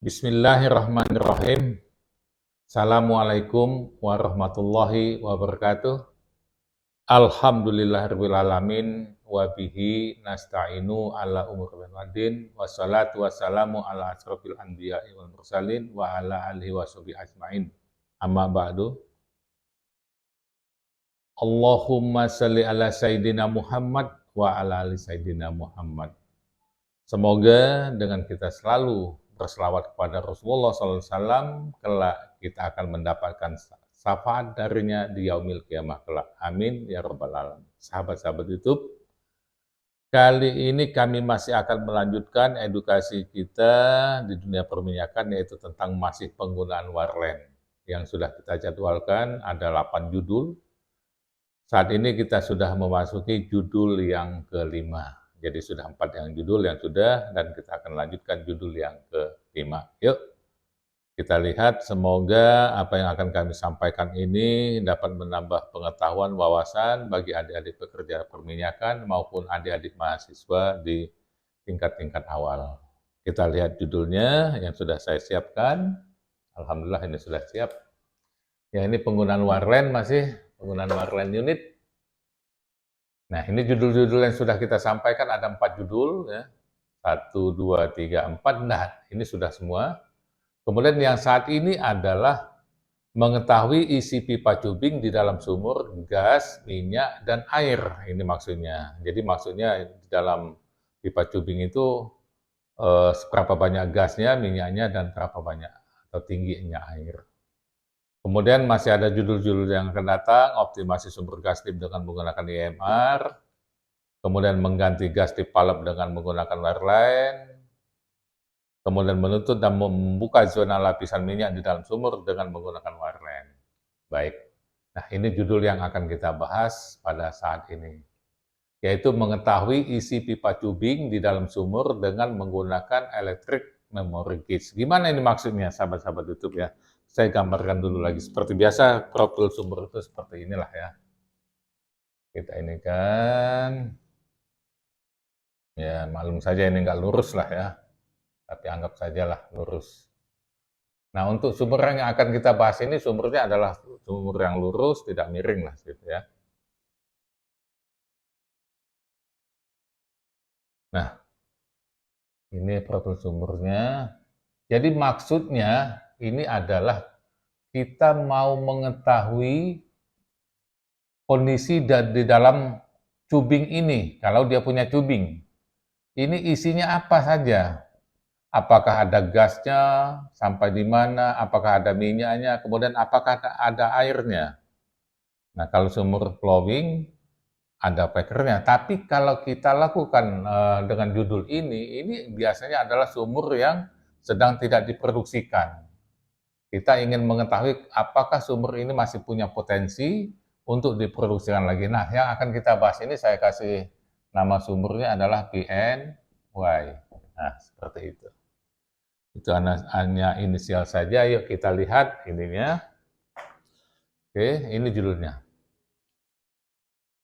Bismillahirrahmanirrahim. Assalamualaikum warahmatullahi wabarakatuh. Alhamdulillahirrahmanirrahim. Wabihi nasta'inu ala umur bin wassalatu wassalamu ala asrofil anbiya'i wal mursalin wa ala alihi wa sahbihi ajma'in. Amma ba'du. Allahumma salli ala Sayyidina Muhammad wa ala ali Sayyidina Muhammad. Semoga dengan kita selalu berselawat kepada Rasulullah SAW, kelak kita akan mendapatkan syafaat darinya di yaumil kiamah kelak. Amin ya rabbal alamin. Sahabat-sahabat YouTube, kali ini kami masih akan melanjutkan edukasi kita di dunia perminyakan, yaitu tentang masih penggunaan warlen. Yang sudah kita jadwalkan ada 8 judul. Saat ini kita sudah memasuki judul yang kelima. Jadi sudah 4 yang judul yang sudah, dan kita akan lanjutkan judul yang kelima. Yuk, kita lihat, semoga apa yang akan kami sampaikan ini dapat menambah pengetahuan, wawasan bagi adik-adik pekerja perminyakan maupun adik-adik mahasiswa di tingkat-tingkat awal. Kita lihat judulnya yang sudah saya siapkan. Alhamdulillah ini sudah siap. Ya, ini penggunaan warlen, masih penggunaan warlen unit. Nah, ini judul-judul yang sudah kita sampaikan, ada 4 judul, ya. 1, 2, 3, 4, nah ini sudah semua. Kemudian yang saat ini adalah mengetahui isi pipa tubing di dalam sumur, gas, minyak, dan air. Ini maksudnya. Jadi maksudnya di dalam pipa tubing itu seberapa banyak gasnya, minyaknya, dan berapa banyak atau tingginya air. Kemudian masih ada judul-judul yang akan datang, optimasi sumber gas tip dengan menggunakan IMR, kemudian mengganti gas tip palep dengan menggunakan wireline, kemudian menutup dan membuka zona lapisan minyak di dalam sumur dengan menggunakan wireline. Baik, nah ini judul yang akan kita bahas pada saat ini, yaitu mengetahui isi pipa tubing di dalam sumur dengan menggunakan electric memory gauge. Gimana ini maksudnya, sahabat-sahabat YouTube ya? Saya gambarkan dulu lagi. Seperti biasa, profil sumber itu seperti inilah ya. Kita ini kan, ya maklum saja ini nggak lurus lah ya. Tapi anggap sajalah lurus. Nah, untuk sumber yang akan kita bahas ini, sumbernya adalah sumber yang lurus, tidak miring lah gitu ya. Nah, ini profil sumbernya. Jadi maksudnya ini adalah kita mau mengetahui kondisi di dalam tubing ini. Kalau dia punya tubing, ini isinya apa saja? Apakah ada gasnya, sampai di mana, apakah ada minyaknya, kemudian apakah ada airnya. Nah, kalau sumur flowing, ada pekernya. Tapi kalau kita lakukan dengan judul ini biasanya adalah sumur yang sedang tidak diproduksikan. Kita ingin mengetahui apakah sumur ini masih punya potensi untuk diproduksikan lagi. Nah, yang akan kita bahas ini saya kasih nama sumbernya adalah BNY. Nah, seperti itu. Itu hanya inisial saja. Yuk kita lihat ininya. Oke, ini judulnya.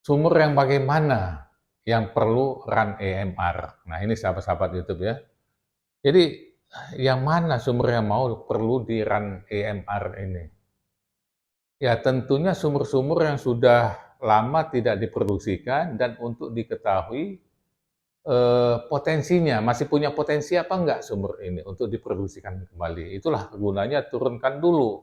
Sumur yang bagaimana yang perlu run EMR. Nah, ini sahabat-sahabat YouTube ya. Jadi yang mana sumber yang perlu di run EMR ini? Ya tentunya sumur-sumur yang sudah lama tidak diproduksikan dan untuk diketahui potensinya, masih punya potensi apa enggak sumur ini untuk diproduksikan kembali. Itulah gunanya turunkan dulu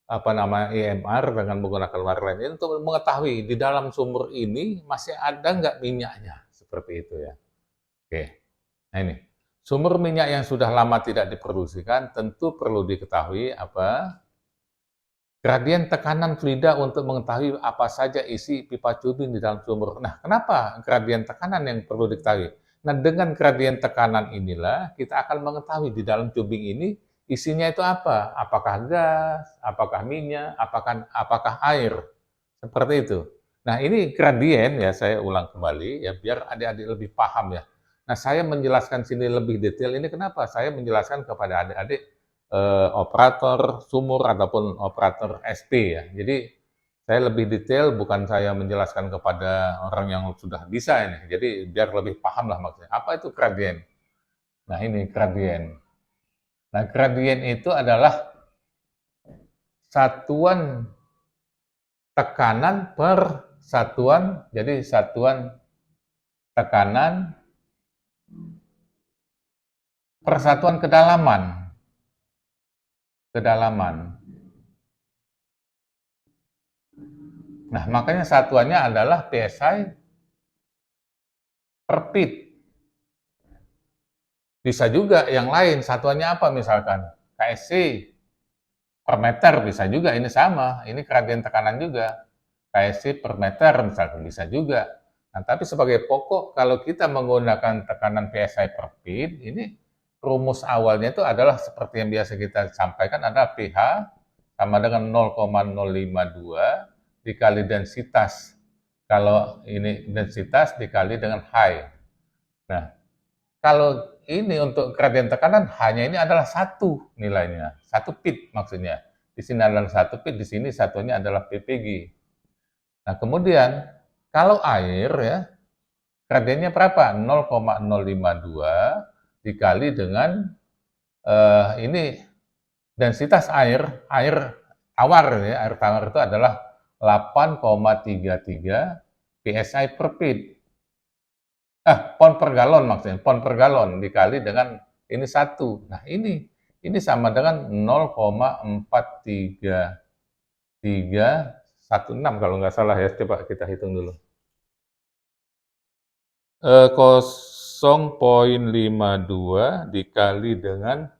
EMR dengan menggunakan wireline ini untuk mengetahui di dalam sumur ini masih ada enggak minyaknya, seperti itu ya. Oke, nah ini. Sumber minyak yang sudah lama tidak diproduksikan tentu perlu diketahui gradien tekanan fluida untuk mengetahui apa saja isi pipa tubing di dalam sumur. Nah, kenapa gradien tekanan yang perlu diketahui? Nah, dengan gradien tekanan inilah kita akan mengetahui di dalam tubing ini isinya itu apa? Apakah gas, apakah minyak, apakah air? Seperti itu. Nah, ini gradien ya, saya ulang kembali ya biar adik-adik lebih paham ya. Nah, saya menjelaskan sini lebih detail ini kenapa? Saya menjelaskan kepada adik-adik operator sumur ataupun operator SP ya. Jadi saya lebih detail, bukan saya menjelaskan kepada orang yang sudah bisa ini. Jadi biar lebih paham lah maksudnya. Apa itu gradien? Nah, ini gradien. Nah, gradien itu adalah satuan tekanan per satuan, jadi satuan tekanan per satuan kedalaman. Nah, makanya satuannya adalah PSI per feet. Bisa juga yang lain, satuannya apa misalkan? KSC per meter bisa juga, ini sama, ini gradien tekanan juga. KSC per meter misalkan bisa juga. Nah, tapi sebagai pokok kalau kita menggunakan tekanan PSI per feet, ini rumus awalnya itu adalah seperti yang biasa kita sampaikan, adalah pH sama dengan 0,052 dikali densitas. Kalau ini densitas dikali dengan high. Nah, kalau ini untuk gradien tekanan hanya ini adalah satu nilainya, satu pit maksudnya. Di sini adalah satu pit, di sini satunya adalah ppg. Nah, kemudian kalau air ya, gradiennya berapa? 0,052 dikali dengan ini densitas air tawar ya, air tawar itu adalah 8,33 psi per feet. Pon per galon maksudnya, pon per galon dikali dengan ini satu. Nah, ini sama dengan 0,43316 kalau nggak salah ya. Coba kita hitung dulu. 0,52 dikali dengan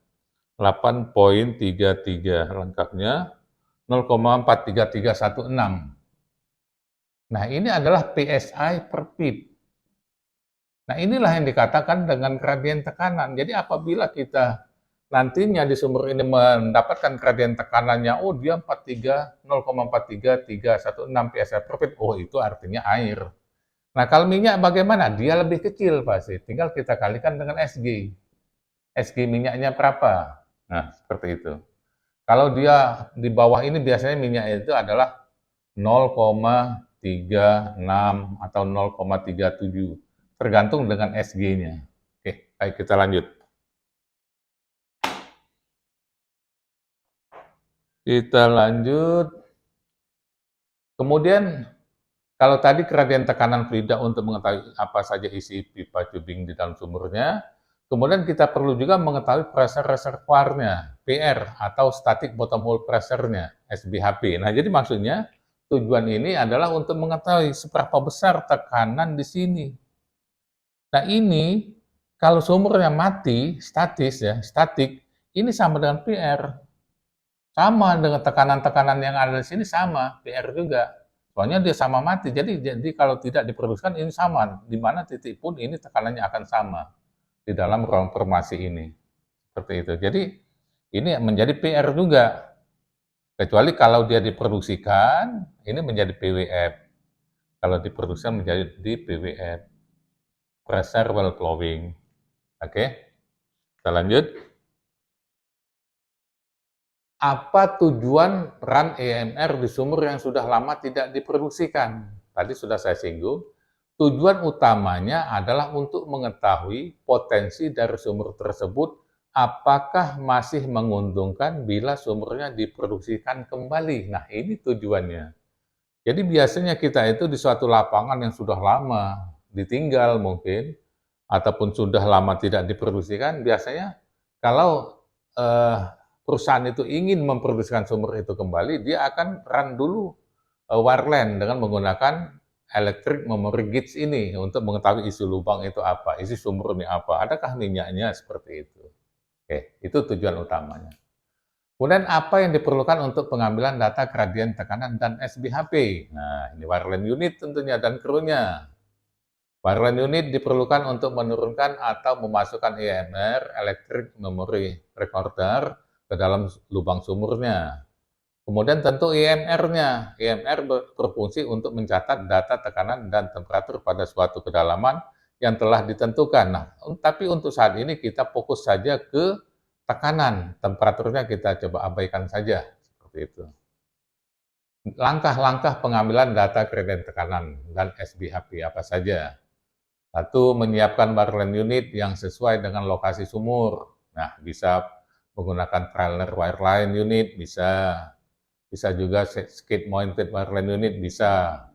8,33 lengkapnya 0,43316. Nah, ini adalah PSI per feet. Nah, inilah yang dikatakan dengan gradien tekanan. Jadi apabila kita nantinya di sumur ini mendapatkan gradien tekanannya, oh dia 0,43316 PSI per feet, oh itu artinya air. Nah, kalau minyak bagaimana? Dia lebih kecil pasti, tinggal kita kalikan dengan SG. SG minyaknya berapa? Nah, seperti itu. Kalau dia di bawah ini biasanya minyak itu adalah 0,36 atau 0,37. Tergantung dengan SG-nya. Oke, baik kita lanjut. Kita lanjut. Kemudian, kalau tadi gradien tekanan fluida untuk mengetahui apa saja isi pipa tubing di dalam sumurnya, kemudian kita perlu juga mengetahui pressure reservoirnya, PR, atau static bottom hole pressure-nya, SBHP. Nah, jadi maksudnya tujuan ini adalah untuk mengetahui seberapa besar tekanan di sini. Nah, ini kalau sumurnya mati, statik, ini sama dengan PR. Sama dengan tekanan-tekanan yang ada di sini sama, PR juga. Soalnya dia sama mati, jadi kalau tidak diproduksikan ini sama, di mana titik pun ini tekanannya akan sama di dalam ruang formasi ini. Seperti itu. Jadi ini menjadi PR juga. Kecuali kalau dia diproduksikan, ini menjadi PWF. Kalau diproduksikan menjadi di PWF. Pressure well flowing. Oke, kita lanjut. Apa tujuan run EMR di sumur yang sudah lama tidak diproduksikan? Tadi sudah saya singgung. Tujuan utamanya adalah untuk mengetahui potensi dari sumur tersebut apakah masih menguntungkan bila sumurnya diproduksikan kembali. Nah, ini tujuannya. Jadi biasanya kita itu di suatu lapangan yang sudah lama ditinggal mungkin, ataupun sudah lama tidak diproduksikan, biasanya kalau perusahaan itu ingin memproduksikan sumur itu kembali, dia akan run dulu wireline dengan menggunakan electric memory gauge ini untuk mengetahui isi lubang itu apa, isi sumur ini apa, adakah minyaknya, seperti itu. Oke, itu tujuan utamanya. Kemudian apa yang diperlukan untuk pengambilan data gradien tekanan dan SBHP? Nah, ini wireline unit tentunya dan krunya. Wireline unit diperlukan untuk menurunkan atau memasukkan EMR, Electric Memory Recorder, ke dalam lubang sumurnya. Kemudian tentu EMR-nya. EMR berfungsi untuk mencatat data tekanan dan temperatur pada suatu kedalaman yang telah ditentukan. Nah, tapi untuk saat ini kita fokus saja ke tekanan. Temperaturnya kita coba abaikan saja. Seperti itu. Langkah-langkah pengambilan data gradien tekanan dan SBHP apa saja? Satu, menyiapkan wireline unit yang sesuai dengan lokasi sumur. Nah, bisa menggunakan trailer wireline unit bisa, bisa juga skid mounted wireline unit bisa.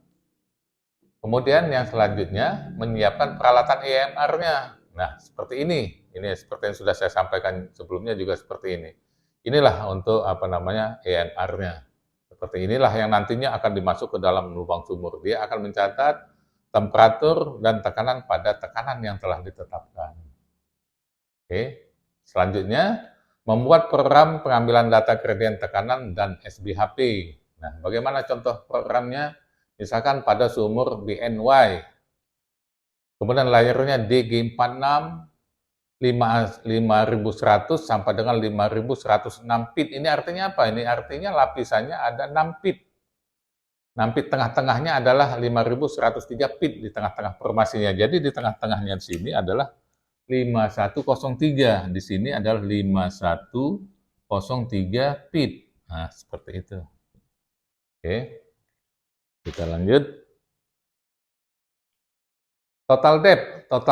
Kemudian yang selanjutnya menyiapkan peralatan EMR-nya. Nah, seperti ini. Ini seperti yang sudah saya sampaikan sebelumnya juga seperti ini. Inilah untuk EMR-nya. Seperti inilah yang nantinya akan dimasuk ke dalam lubang sumur. Dia akan mencatat temperatur dan tekanan pada tekanan yang telah ditetapkan. Oke. Selanjutnya, membuat program pengambilan data gradien tekanan dan SBHP. Nah, bagaimana contoh programnya? Misalkan pada sumur BNY, kemudian layarnya DG46, 5100 sampai dengan 5106 pit. Ini artinya apa? Ini artinya lapisannya ada 6 pit. 6 pit tengah-tengahnya adalah 5103 pit di tengah-tengah formasinya. Jadi di tengah-tengahnya di sini adalah 5103. Di sini adalah 5103 pit. Nah, seperti itu. Oke. Kita lanjut. Total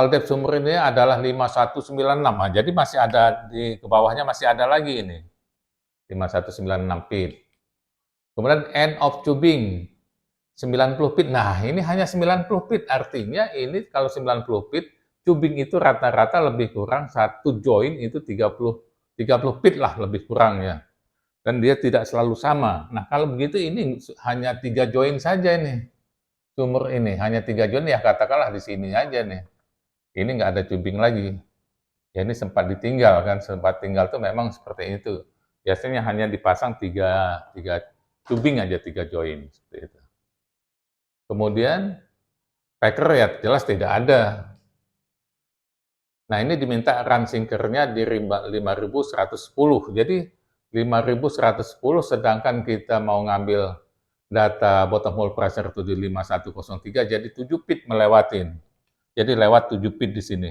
depth sumur ini adalah 5196. Nah, jadi masih ada di ke bawahnya masih ada lagi ini. 5196 feet. Kemudian end of tubing 90 feet. Nah, ini hanya 90 feet. Artinya ini kalau 90 feet, tubing itu rata-rata lebih kurang satu join itu 30 feet lah lebih kurangnya. Dan dia tidak selalu sama. Nah, kalau begitu ini hanya 3 join saja ini. Sumur ini hanya 3 join, ya katakanlah di sini aja nih. Ini nggak ada tubing lagi. Ya ini sempat ditinggal kan, sempat tinggal tuh memang seperti itu. Biasanya hanya dipasang 3 tubing aja, 3 join seperti itu. Kemudian packer ya jelas tidak ada. Nah, ini diminta run sinkernya di 5110. Jadi 5110 sedangkan kita mau ngambil data bottom hole pressure 75103 jadi 7 feet melewatin. Jadi lewat 7 feet di sini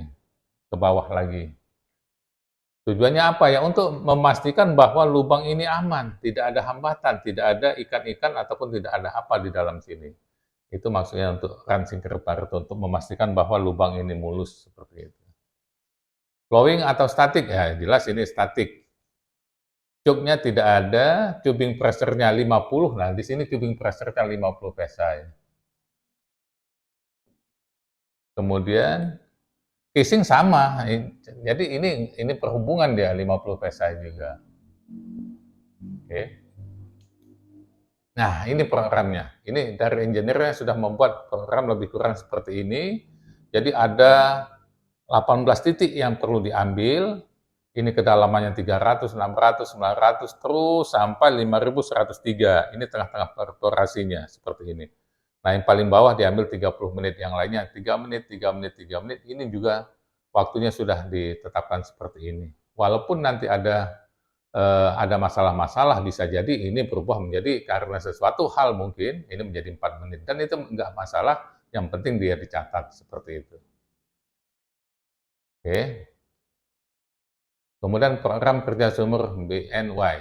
ke bawah lagi. Tujuannya apa ya? Untuk memastikan bahwa lubang ini aman, tidak ada hambatan, tidak ada ikan-ikan ataupun tidak ada apa di dalam sini. Itu maksudnya untuk run sinker baru untuk memastikan bahwa lubang ini mulus seperti itu. Flowing atau statik, ya jelas ini statik. Choke-nya tidak ada, tubing pressure-nya 50, nah di sini tubing pressure-nya 50 psi. Kemudian casing sama, jadi ini perhubungan dia 50 psi juga. Oke. Nah, ini programnya. Ini dari engineer-nya sudah membuat program lebih kurang seperti ini. Jadi ada 18 titik yang perlu diambil, ini kedalamannya 300, 600, 900, terus sampai 5103. Ini tengah-tengah perforasinya, seperti ini. Nah, yang paling bawah diambil 30 menit, yang lainnya 3 menit, 3 menit, 3 menit. Ini juga waktunya sudah ditetapkan seperti ini. Walaupun nanti ada masalah-masalah, bisa jadi ini berubah menjadi karena sesuatu hal mungkin, ini menjadi 4 menit. Dan itu enggak masalah, yang penting dia dicatat seperti itu. Oke. Kemudian program kerja sumur BNY.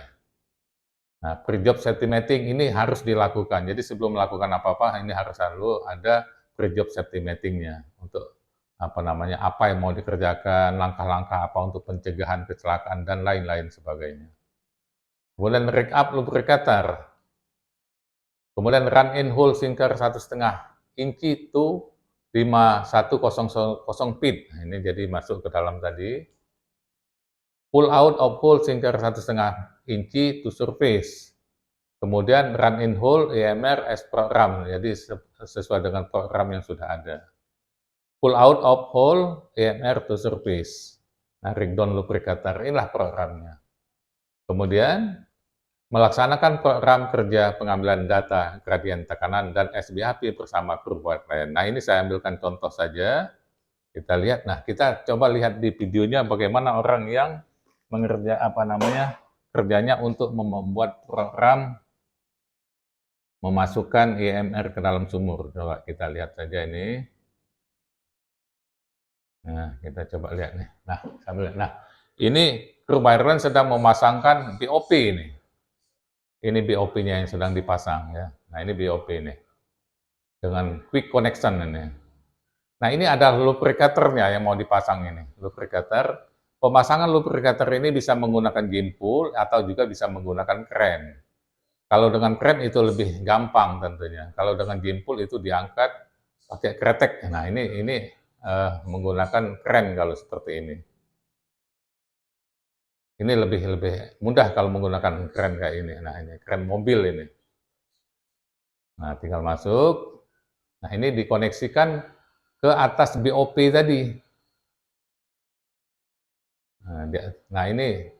Nah, pre-job safety meeting ini harus dilakukan. Jadi sebelum melakukan apa-apa, ini harus selalu ada pre-job safety meeting-nya untuk apa yang mau dikerjakan, langkah-langkah apa untuk pencegahan kecelakaan dan lain-lain sebagainya. Kemudian rig up lubricator. Kemudian run in hole sinker 1,5 inci to 5100 feet. Ini jadi masuk ke dalam tadi. Pull out of hole sinker 1,5 inci to surface. Kemudian run in hole EMR as program. Jadi sesuai dengan program yang sudah ada. Pull out of hole EMR to surface. Nah, rig down lubricator, inilah programnya. Kemudian melaksanakan program kerja pengambilan data gradien tekanan dan SBHP bersama kru wireline. Nah, ini saya ambilkan contoh saja. Kita lihat. Nah, kita coba lihat di videonya bagaimana orang yang kerjanya untuk membuat program memasukkan EMR ke dalam sumur. Coba kita lihat saja ini. Nah, kita coba lihat nih. Nah, sambil lihat. Nah, ini kru wireline sedang memasangkan BOP ini. Ini BOP-nya yang sedang dipasang ya. Nah, ini BOP ini. Dengan quick connection ini. Nah, ini ada lubricator-nya yang mau dipasang ini. Lubricator Pemasangan lubricator ini bisa menggunakan gimbal atau juga bisa menggunakan kren. Kalau dengan kren itu lebih gampang tentunya. Kalau dengan gimbal itu diangkat pakai kretek. Nah, ini menggunakan kren kalau seperti ini. Ini lebih mudah kalau menggunakan kren kayak ini. Nah, ini kren mobil ini. Nah, tinggal masuk. Nah, ini dikoneksikan ke atas BOP tadi. Nah, ini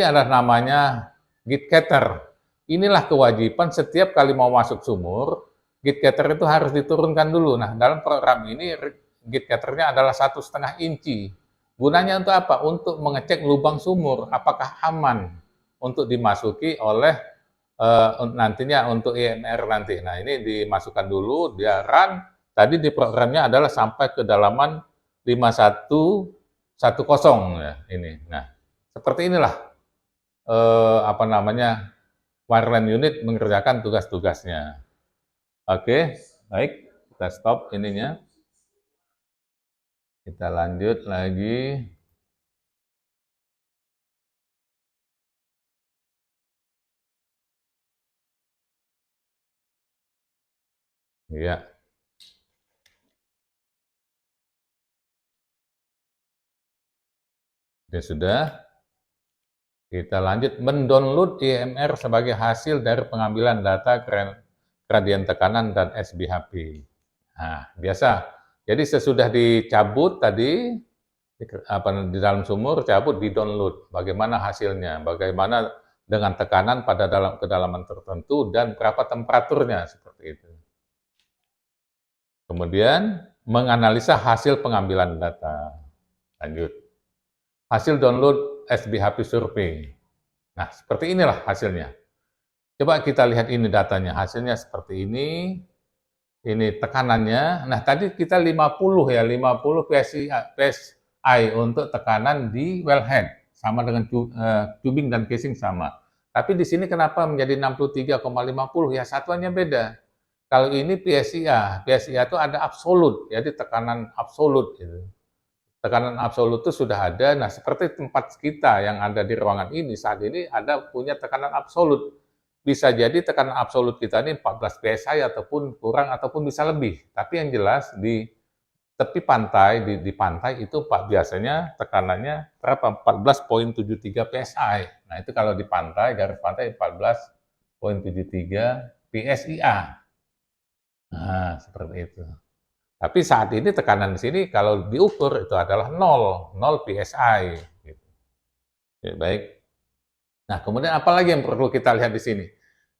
adalah namanya git getter. Inilah kewajiban setiap kali mau masuk sumur, git getter itu harus diturunkan dulu. Nah, dalam program ini git getternya adalah 1,5 inci. Gunanya untuk apa? Untuk mengecek lubang sumur, apakah aman untuk dimasuki oleh nantinya untuk IMR nanti. Nah, ini dimasukkan dulu, dia run. Tadi di programnya adalah sampai kedalaman 5110 ya ini. Nah, seperti inilah wireline unit mengerjakan tugas-tugasnya. Oke, baik, kita stop ininya. Kita lanjut lagi. Ya. Ya sudah. Kita lanjut mendownload IMR sebagai hasil dari pengambilan data gradien tekanan dan SBHP. Nah, biasa. Jadi sesudah dicabut tadi di dalam sumur, cabut di download. Bagaimana hasilnya? Bagaimana dengan tekanan pada kedalaman tertentu dan berapa temperaturnya seperti itu. Kemudian menganalisa hasil pengambilan data. Lanjut. Hasil download SBHP survei. Nah, seperti inilah hasilnya. Coba kita lihat ini datanya. Hasilnya seperti ini. Ini tekanannya. Nah, tadi kita 50 ya, 50 PSI untuk tekanan di wellhead. Sama dengan tubing dan casing sama. Tapi di sini kenapa menjadi 63,50? Ya, satuannya beda. Kalau ini PSIA itu ada absolut, jadi tekanan absolut gitu. Tekanan absolut itu sudah ada. Nah, seperti tempat kita yang ada di ruangan ini saat ini ada punya tekanan absolut. Bisa jadi tekanan absolut kita ini 14 PSI ataupun kurang ataupun bisa lebih. Tapi yang jelas di tepi pantai, di pantai itu biasanya tekanannya berapa? 14,73 PSI. Nah, itu kalau di pantai, garis pantai 14,73 PSIA. Nah, seperti itu. Tapi saat ini tekanan di sini kalau diukur itu adalah 0 PSI. Gitu. Ya, baik. Nah, kemudian apa lagi yang perlu kita lihat di sini?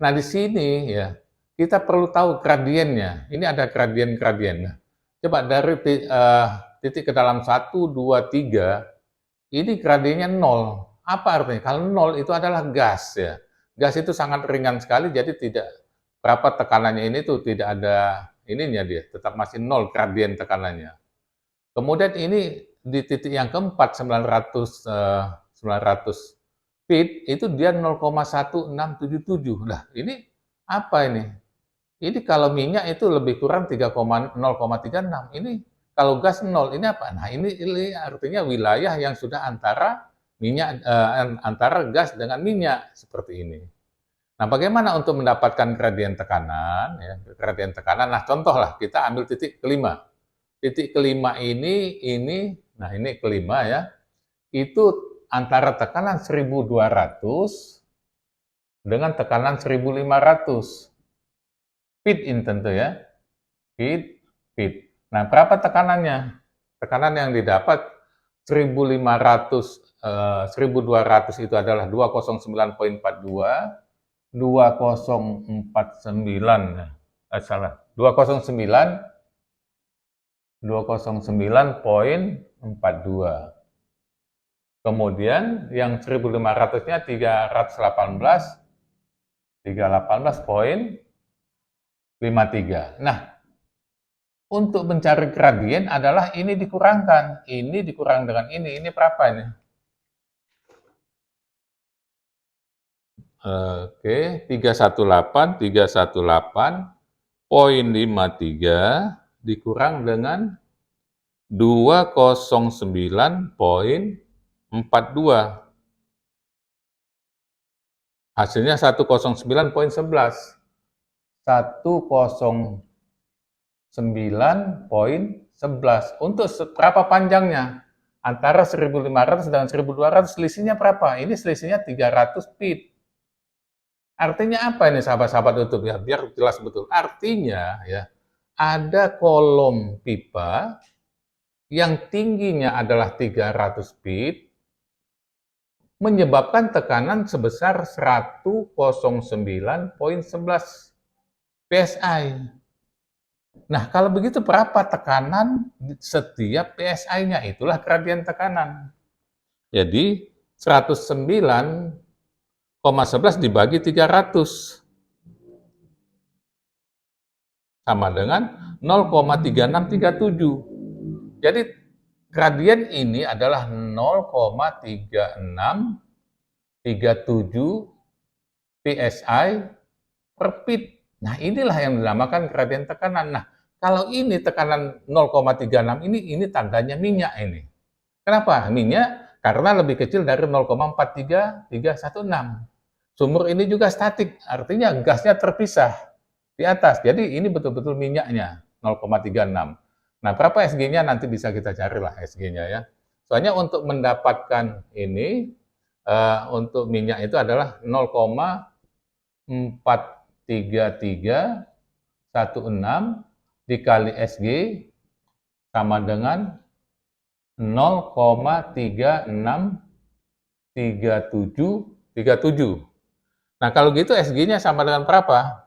Nah, di sini ya kita perlu tahu gradiennya. Ini ada gradien-gradien. Nah, coba dari titik ke dalam 1, 2, 3, ini gradiennya 0. Apa artinya? Kalau 0 itu adalah gas ya. Gas itu sangat ringan sekali, jadi tidak berapa tekanannya ini tuh tidak ada ininya dia, tetap masih 0 gradien tekanannya. Kemudian ini di titik yang keempat 900 feet itu dia 0,1677. Nah, ini apa ini? Ini kalau minyak itu lebih kurang 0,36. Ini kalau gas 0, ini apa? Nah, ini artinya wilayah yang sudah antara minyak antara gas dengan minyak seperti ini. Nah, bagaimana untuk mendapatkan gradien tekanan ya, gradien tekanan. Nah, contohlah kita ambil titik kelima. Titik kelima nah ini kelima ya. Itu antara tekanan 1200 dengan tekanan 1500. Feet in tentu ya. Feet. Nah, berapa tekanannya? Tekanan yang didapat 1500 1200 itu adalah 209,42, 2049 salah 209,42. Kemudian yang 1500-nya 318,53. Nah, untuk mencari gradien adalah ini dikurangkan dengan ini berapa ini? Oke, 318,53 dikurang dengan 209,42. Hasilnya 109,11. 109,11. Untuk berapa panjangnya? Antara 1.500 dengan 1.200 selisihnya berapa? Ini selisihnya 300 feet. Artinya apa ini sahabat-sahabat YouTube ya? Biar jelas betul. Artinya ya, ada kolom pipa yang tingginya adalah 300 feet menyebabkan tekanan sebesar 109,11 PSI. Nah, kalau begitu berapa tekanan setiap PSI-nya? Itulah gradien tekanan. Jadi 109,11 dibagi 300 sama dengan 0,3637. Jadi gradien ini adalah 0,3637 PSI per feet. Nah, inilah yang dinamakan gradien tekanan. Nah, kalau ini tekanan 0,36 ini tandanya minyak ini. Kenapa? Minyak karena lebih kecil dari 0,43316. Sumur ini juga statik, artinya gasnya terpisah di atas. Jadi ini betul-betul minyaknya 0,36. Nah, berapa SG-nya nanti bisa kita carilah SG-nya ya. Soalnya untuk mendapatkan ini untuk minyak itu adalah 0,43316 dikali SG sama dengan 0,363737. Nah, kalau gitu SG-nya sama dengan berapa?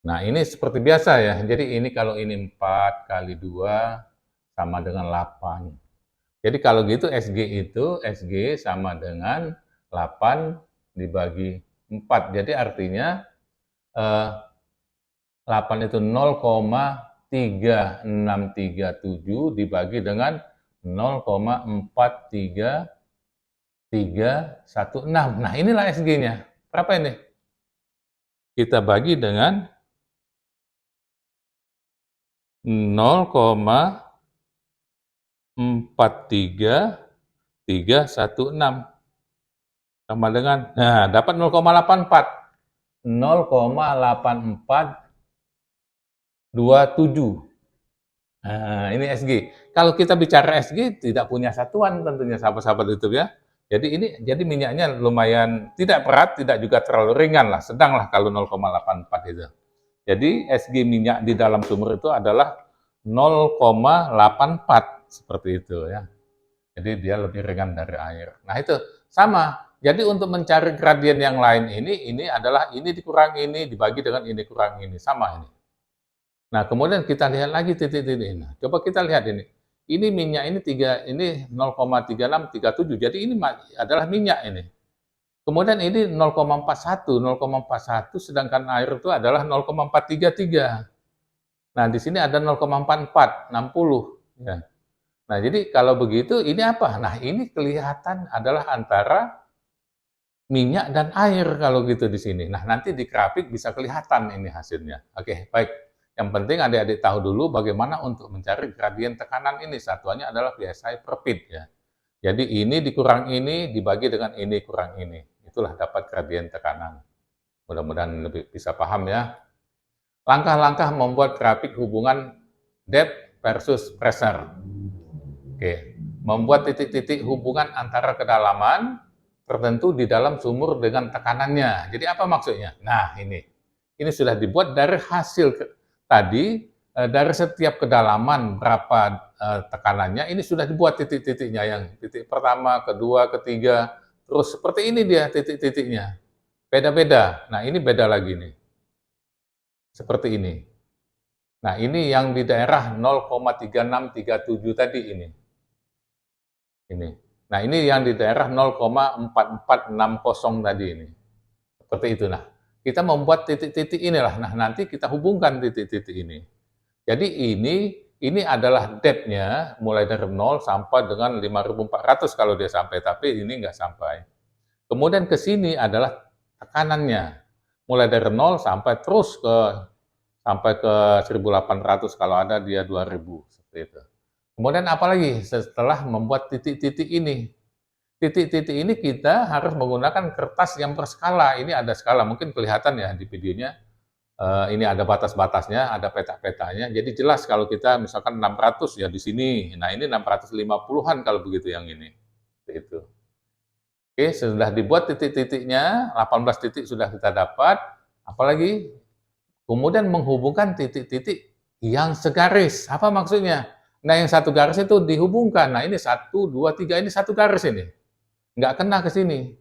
Nah, ini seperti biasa ya. Jadi ini kalau ini 4 kali 2 sama dengan 8. Jadi kalau gitu SG sama dengan 8 dibagi 4. Jadi artinya 8 itu 0,3637 dibagi dengan 0,43316. Nah, inilah SG-nya. Berapa ini? Kita bagi dengan 0,43316 sama dengan, nah, dapat 0,84. 0,8427. Nah, ini SG. Kalau kita bicara SG, tidak punya satuan tentunya sahabat-sahabat YouTube ya. Jadi minyaknya lumayan tidak berat, tidak juga terlalu ringan lah, sedang lah kalau 0,84 itu. Jadi SG minyak di dalam sumur itu adalah 0,84 seperti itu ya. Jadi dia lebih ringan dari air. Nah itu sama. Jadi untuk mencari gradien yang lain ini adalah ini dikurang ini dibagi dengan ini kurang ini, sama ini. Nah kemudian kita lihat lagi titik-titik ini. Coba kita lihat ini. Ini minyak ini 0,3637. Jadi ini adalah minyak ini. Kemudian ini 0,41 sedangkan air itu adalah 0,433. Nah, di sini ada 0,44, 60. Ya. Nah, jadi kalau begitu ini apa? Nah, ini kelihatan adalah antara minyak dan air kalau gitu di sini. Nah, nanti di grafik bisa kelihatan ini hasilnya. Oke, baik. Yang penting adik-adik tahu dulu bagaimana untuk mencari gradien tekanan ini. Satuannya adalah PSI per feet ya. Jadi ini dikurang ini dibagi dengan ini kurang ini. Itulah dapat gradien tekanan. Mudah-mudahan lebih bisa paham ya. Langkah-langkah membuat grafik hubungan depth versus pressure. Oke, membuat titik-titik hubungan antara kedalaman tertentu di dalam sumur dengan tekanannya. Jadi apa maksudnya? Nah, ini sudah dibuat dari hasil tadi, dari setiap kedalaman berapa tekanannya, ini sudah dibuat titik-titiknya, yang titik pertama, kedua, ketiga, terus seperti ini dia titik-titiknya. Beda-beda. Nah, ini beda lagi nih. Seperti ini. Nah, ini yang di daerah 0,3637 tadi ini. Ini. Nah, ini yang di daerah 0,4460 tadi ini. Seperti itu. Nah, kita membuat titik-titik inilah. Nah, nanti kita hubungkan titik-titik ini. Jadi ini adalah depth-nya mulai dari 0 sampai dengan 5.400 kalau dia sampai, tapi ini nggak sampai. Kemudian ke sini adalah tekanannya. Mulai dari 0 sampai terus sampai ke 1.800 kalau ada dia 2.000 seperti itu. Kemudian apalagi setelah membuat titik-titik ini? Titik-titik ini kita harus menggunakan kertas yang berskala. Ini ada skala, mungkin kelihatan ya di videonya. Ini ada batas-batasnya, ada peta-petanya. Jadi jelas kalau kita misalkan 600 ya di sini. Nah, ini 650-an kalau begitu yang ini. Itu. Oke, sudah dibuat titik-titiknya, 18 titik sudah kita dapat. Apalagi kemudian menghubungkan titik-titik yang segaris. Apa maksudnya? Nah, yang satu garis itu dihubungkan. Nah, ini 1, 2, 3, ini satu garis ini. Nggak kena ke sini.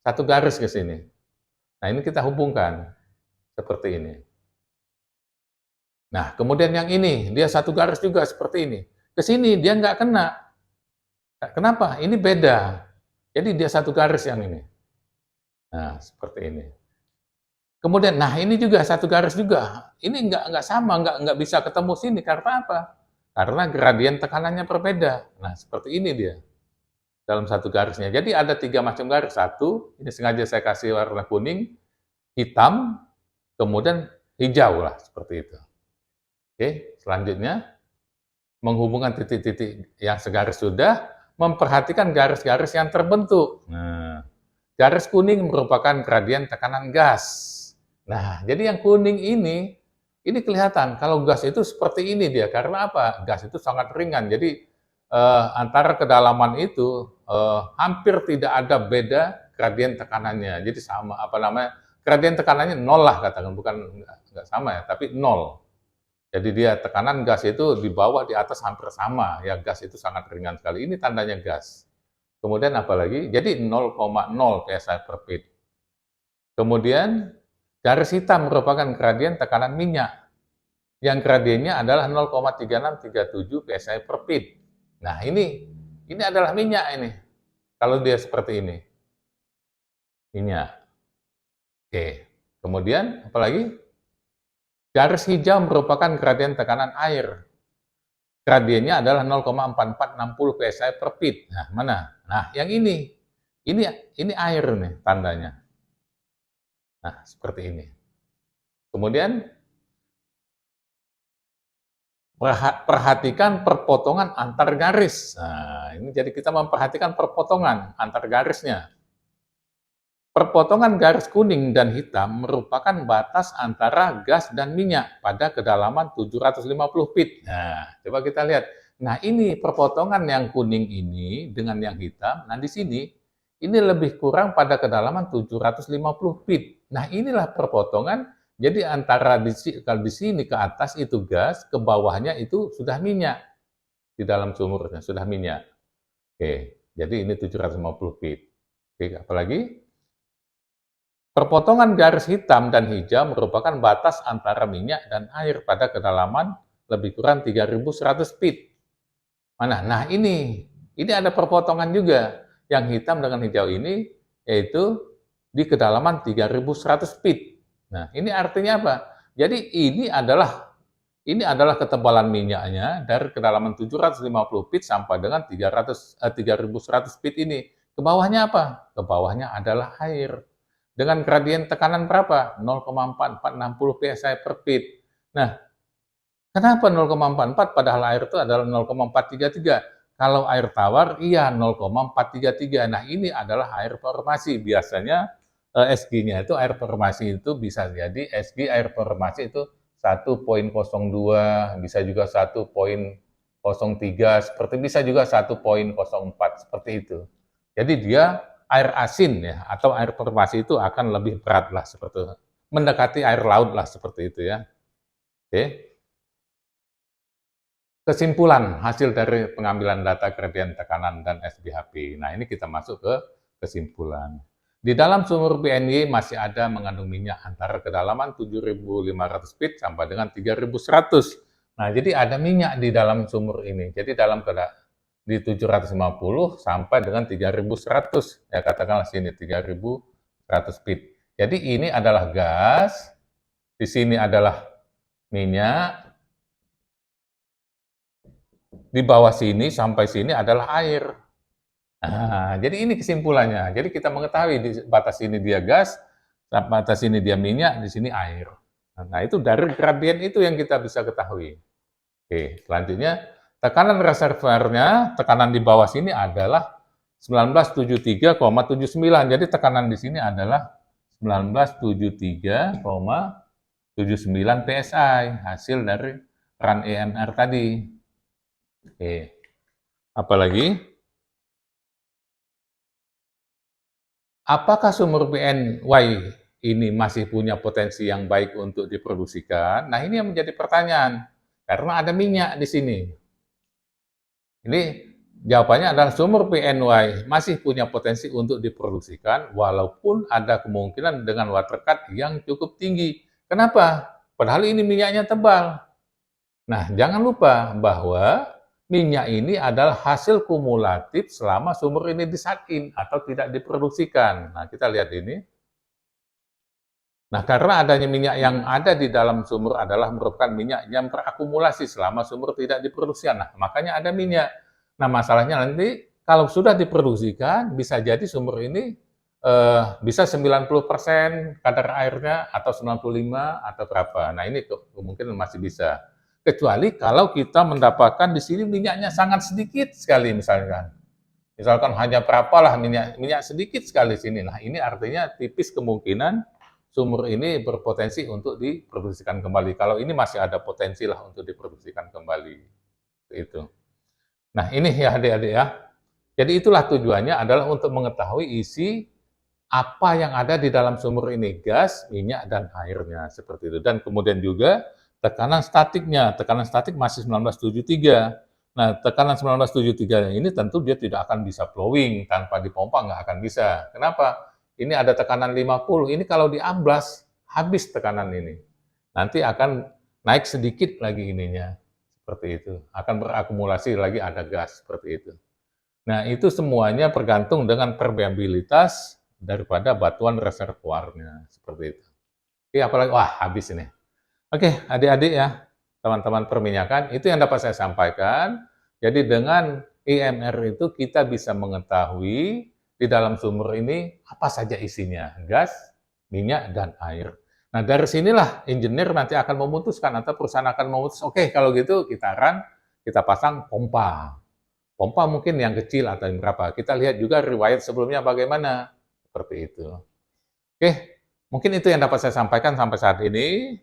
Satu garis ke sini. Nah, ini kita hubungkan. Seperti ini. Nah, kemudian yang ini, dia satu garis juga seperti ini. Ke sini dia nggak kena. Kenapa? Ini beda. Jadi dia satu garis yang ini. Nah, seperti ini. Kemudian, nah ini juga satu garis juga. Ini nggak sama, nggak bisa ketemu sini. Karena apa? Karena gradien tekanannya berbeda. Nah, seperti ini dia. Dalam satu garisnya. Jadi ada 3 macam garis. Satu, ini sengaja saya kasih warna kuning, hitam, kemudian hijau lah, seperti itu. Oke, selanjutnya menghubungkan titik-titik yang segaris sudah, memperhatikan garis-garis yang terbentuk. Nah, garis kuning merupakan gradien tekanan gas. Nah, jadi yang kuning ini kelihatan kalau gas itu seperti ini dia. Karena apa? Gas itu sangat ringan. Jadi antara kedalaman itu hampir tidak ada beda gradien tekanannya. Jadi sama gradien tekanannya nol lah katakan, bukan nggak sama ya, tapi nol. Jadi dia tekanan gas itu di bawah, di atas hampir sama. Ya, gas itu sangat ringan sekali. Ini tandanya gas. Kemudian apalagi? Jadi 0,0 psi per pit. Kemudian garis hitam merupakan gradien tekanan minyak. Yang gradiennya adalah 0,3637 psi per pit. Nah, ini adalah minyak ini. Kalau dia seperti ini. Minyak. Oke. Kemudian apalagi? Garis hijau merupakan gradien tekanan air. Gradiennya adalah 0,4460 psi per pit. Nah, mana? Nah, yang ini. Ini air nih tandanya. Nah, seperti ini. Kemudian perhatikan perpotongan antar garis. Nah, ini jadi kita memperhatikan perpotongan antar garisnya. Perpotongan garis kuning dan hitam merupakan batas antara gas dan minyak pada kedalaman 750 feet. Nah, coba kita lihat. Nah, ini perpotongan yang kuning ini dengan yang hitam. Nah, di sini ini lebih kurang pada kedalaman 750 feet. Nah, inilah perpotongan. Jadi antara kalau di sini ke atas itu gas, ke bawahnya itu sudah minyak. Di dalam sumurnya sudah minyak. Oke, jadi ini 750 feet. Oke, apalagi? Perpotongan garis hitam dan hijau merupakan batas antara minyak dan air pada kedalaman lebih kurang 3.100 feet. Mana? Nah, ini ada perpotongan juga. Yang hitam dengan hijau ini yaitu di kedalaman 3.100 feet. Nah, ini artinya apa? Jadi ini adalah ketebalan minyaknya dari kedalaman 750 feet sampai dengan 3.100 feet ini. Ke bawahnya apa? Ke bawahnya adalah air. Dengan gradien tekanan berapa? 0,4460 psi per pit. Nah, kenapa 0,44 padahal air itu adalah 0,433? Kalau air tawar, iya 0,433. Nah, ini adalah air formasi. Biasanya SG-nya itu air formasi itu bisa jadi SG air formasi itu 1,02, bisa juga 1,03, seperti bisa juga 1,04, seperti itu. Jadi dia air asin ya, atau air formasi itu akan lebih berat lah seperti itu. Mendekati air laut lah seperti itu ya. Oke. Kesimpulan hasil dari pengambilan data gradien tekanan dan SBHP. Nah, ini kita masuk ke kesimpulan. Di dalam sumur PNY masih ada mengandung minyak antara kedalaman 7.500 feet sampai dengan 3.100. Nah, jadi ada minyak di dalam sumur ini. Jadi di 750 sampai dengan 3.100, ya katakanlah sini 3.100 feet. Jadi ini adalah gas, di sini adalah minyak, di bawah sini sampai sini adalah air. Nah, jadi ini kesimpulannya. Jadi kita mengetahui di batas ini dia gas, batas ini dia minyak, di sini air. Nah, itu dari gradien itu yang kita bisa ketahui. Oke, selanjutnya Tekanan reservoirnya, tekanan di bawah sini adalah 1973,79. Jadi tekanan di sini adalah 1973,79 PSI, hasil dari run EMR tadi. Oke. Apalagi? Apakah sumur PNY ini masih punya potensi yang baik untuk diproduksikan? Nah, ini yang menjadi pertanyaan. Karena ada minyak di sini. Ini jawabannya adalah sumur PNY masih punya potensi untuk diproduksikan walaupun ada kemungkinan dengan water cut yang cukup tinggi. Kenapa? Padahal ini minyaknya tebal. Nah, jangan lupa bahwa minyak ini adalah hasil kumulatif selama sumur ini di-shut-in atau tidak diproduksikan. Nah, kita lihat ini. Nah, karena adanya minyak yang ada di dalam sumur adalah merupakan minyak yang terakumulasi selama sumur tidak diproduksi. Nah, makanya ada minyak. Nah, masalahnya nanti kalau sudah diproduksikan, bisa jadi sumur ini bisa 90% kadar airnya atau 95 atau berapa. Nah, ini kemungkinan masih bisa. Kecuali kalau kita mendapatkan di sini minyaknya sangat sedikit sekali misalkan. Misalkan hanya berapalah minyak sedikit sekali sini. Nah, ini artinya tipis kemungkinan sumur ini berpotensi untuk diproduksikan kembali. Kalau ini masih ada potensi lah untuk diproduksikan kembali. Itu. Nah, ini ya adik-adik ya. Jadi itulah tujuannya adalah untuk mengetahui isi apa yang ada di dalam sumur ini, gas, minyak, dan airnya, seperti itu. Dan kemudian juga tekanan statiknya, tekanan statik masih 1973. Nah, tekanan 1973 ini tentu dia tidak akan bisa flowing, tanpa dipompa nggak akan bisa. Kenapa? Ini ada tekanan 50, ini kalau diamblas, habis tekanan ini. Nanti akan naik sedikit lagi ininya, seperti itu. Akan berakumulasi lagi ada gas, seperti itu. Nah, itu semuanya bergantung dengan permeabilitas daripada batuan reservoirnya, seperti itu. Oke, apalagi, wah habis ini. Oke, adik-adik ya, teman-teman perminyakan, itu yang dapat saya sampaikan. Jadi dengan EMR itu kita bisa mengetahui di dalam sumur ini apa saja isinya, gas, minyak, dan air. Nah, dari sinilah engineer nanti akan memutuskan atau perusahaan akan memutuskan, oke, kalau gitu kita pasang pompa. Pompa mungkin yang kecil atau yang berapa. Kita lihat juga riwayat sebelumnya bagaimana. Seperti itu. Oke, mungkin itu yang dapat saya sampaikan sampai saat ini.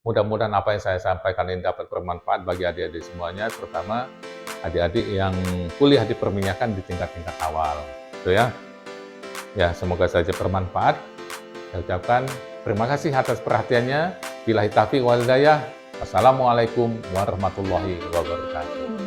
Mudah-mudahan apa yang saya sampaikan ini dapat bermanfaat bagi adik-adik semuanya, terutama adik-adik yang kuliah di perminyakan di tingkat-tingkat awal. Gitu ya. Ya, semoga saja bermanfaat. Saya ucapkan terima kasih atas perhatiannya. Billahi taufiq wal hidayah. Wassalamualaikum warahmatullahi wabarakatuh.